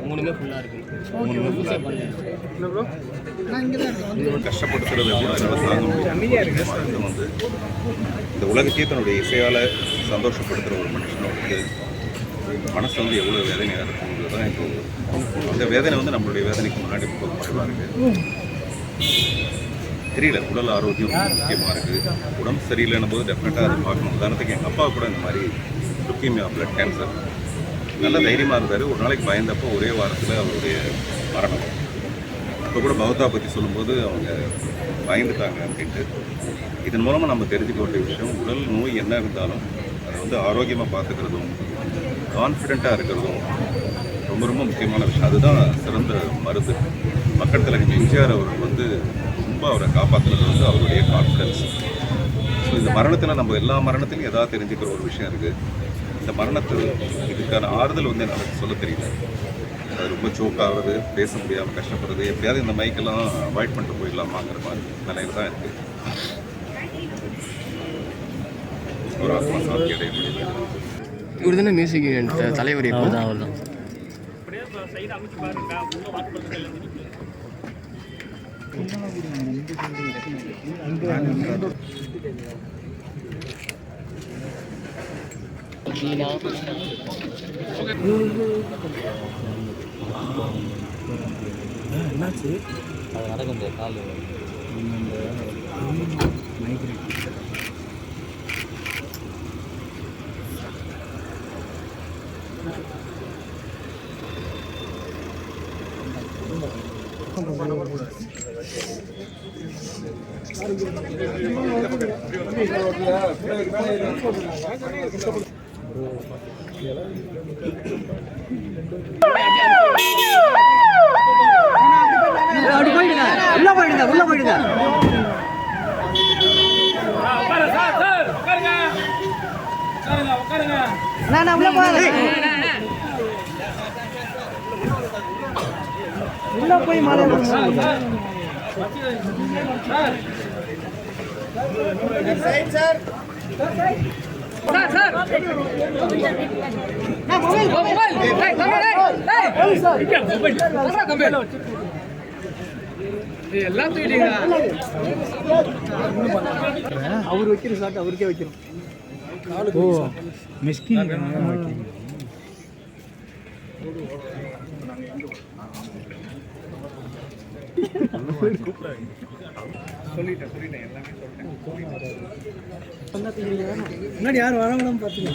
மூணுமே ஃபுல்லாக இருக்குது. கஷ்டப்படுத்துறது வந்து இந்த உலகத்தையே தன்னுடைய இசையால் சந்தோஷப்படுத்துகிற ஒரு மனுஷனுக்கு மனசு வந்து எவ்வளோ வேதனையாக இருக்குங்கிறது தான் இப்போ அந்த வேதனை வந்து நம்மளுடைய வேதனைக்கு முன்னாடி ரொம்ப குறைவாக இருக்குது. தெரியல, உடல் ஆரோக்கியம் முக்கியமாக இருக்குது. உடம்பு சரியில்லைன்னும் போது டெஃபினட்டாக அதை பார்க்கணும். உதாரணத்துக்கு எங்கள் அப்பா கூட இந்த மாதிரி லுக்கீமியா, பிளட் கேன்சர், நல்ல தைரியமாக இருந்தார். ஒரு நாளைக்கு பயந்தப்போ ஒரே வாரத்தில் அவருடைய மரணம். இப்போ கூட பௌத்தா பற்றி சொல்லும்போது அவங்க பயந்துட்டாங்க அப்படின்ட்டு. இதன் மூலமாக நம்ம தெரிஞ்சுக்க வேண்டிய விஷயம், உடல் நோய் என்ன இருந்தாலும் அதை வந்து ஆரோக்கியமாக பார்த்துக்கிறதும் கான்ஃபிடெண்ட்டாக இருக்கிறதும் ரொம்ப ரொம்ப முக்கியமான விஷயம். அதுதான் சிறந்த மருந்து. மக்கள் தலைவர் எம்ஜிஆர் அவர்கள் வந்து ரொம்ப அவரை காப்பாற்றுறது வந்து அவருடைய கான்ஃபிடென்ஸ். ஸோ இந்த மரணத்தில் நம்ம எல்லா மரணத்திலையும் எதாவது தெரிஞ்சுக்கிற ஒரு விஷயம் இருக்குது. இந்த மரணத்தில் இதுக்கான ஆறுதல் வந்து என்னால் சொல்ல தெரியல. அது ரொம்ப சோக் ஆகுறது, பேச முடியாமல் கஷ்டப்படுறது, எப்படியாவது இந்த மைக்கெல்லாம் அவாய்ட் பண்ணிட்டு போயிடலாமாங்கிற மாதிரி நிலையில் தான் இருக்குது. ஒரு ஆத்மா சாந்தி அடைய முடியல. இவர் தானே மியூசிக் தலைவர்? இப்போ தான் அவர் தான். என்னாச்சு? அது நடக்க முடியாது. கால் அப்படி போயிடுங்க, உள்ள போயிடுங்க, உள்ள போயிடுங்க. நான் உள்ள போறேன். உள்ள போய் மாலை அவர் வைக்கிற ஷாட் அவருக்கே வைக்கிறோம். மிஸ்கின் முன்னாடி யாரும் வரவங்களும் பார்த்தீங்க.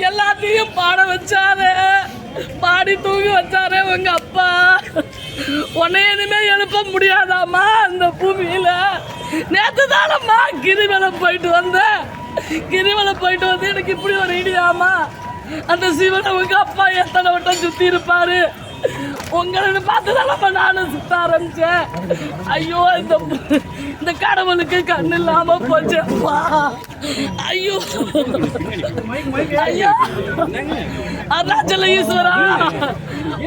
எல்லாத்தையும் பாட வச்சாரு, பாடி தூங்கி வச்சாரு உங்க அப்பா. உன்னை இனிமே எழுப்ப முடியாதாம்மா அந்த பூமியில. நேற்று தானம்மா கிரிவலம் போயிட்டு வந்தேன். கிரிவலம் போயிட்டு வந்து எனக்கு இப்படி ஒரு இடியாமா. அந்த சிவனை உங்க அப்பா எத்தனை வட்டம் சுத்தி இருப்பாரு. உங்களை பார்த்துதானப்ப நானும் சுத்த ஆரம்பிச்சேன். ஐயோ, இந்த கடவுளுக்கு கண்ணு இல்லாம போச்சப்பா. ஐயோ ஐயோ, அருணாச்சல ஈஸ்வரா,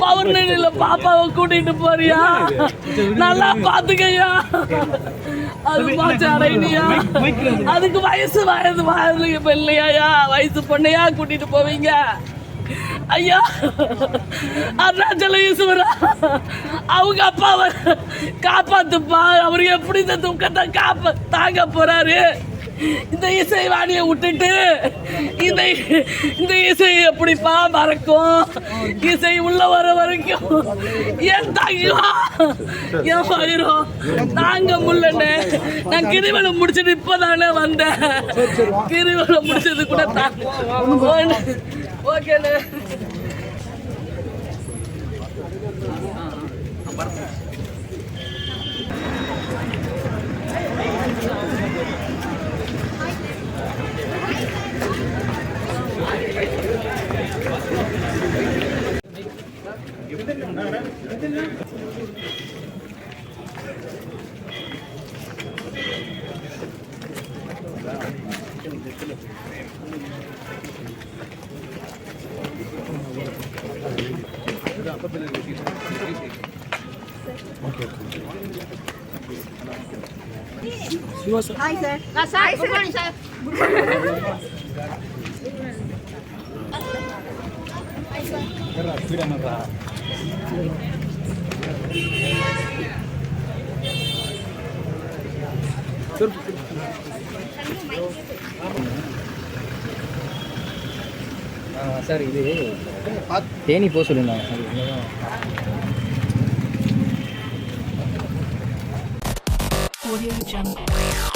பௌர்ணமியில பாப்பாவை கூட்டிட்டு போறியா? நல்லா பாத்துக்கையா. அது பாச்சு அடையினியா? அதுக்கு வயசு இல்லையா? வயசு பொண்ணையா கூட்டிட்டு போவீங்க? ஐயா, அருணாச்சல ஈஸ்வரா, அவங்க அப்பாவை காப்பாத்துப்பா. அவரு எப்படி இந்த துக்கத்தை தாங்க போறாரு? இந்த இசை வாணியை விட்டுட்டு இந்த இசை எப்படிப்பா மறக்கும்? இசை உள்ள வர வரைக்கும் என் தங்கம் என் பயிரும் தாங்க முடியலண்ணே. நான் கிரிவலம் முடிச்சுட்டு இப்பதானே வந்தேன். கிரிவலம் முடிச்சது கூட ஓகேண்ணே. Hi sir. Hi sir. Good morning sir. Sir இது தேனி போக சொல்லியிருந்தாங்க சார்.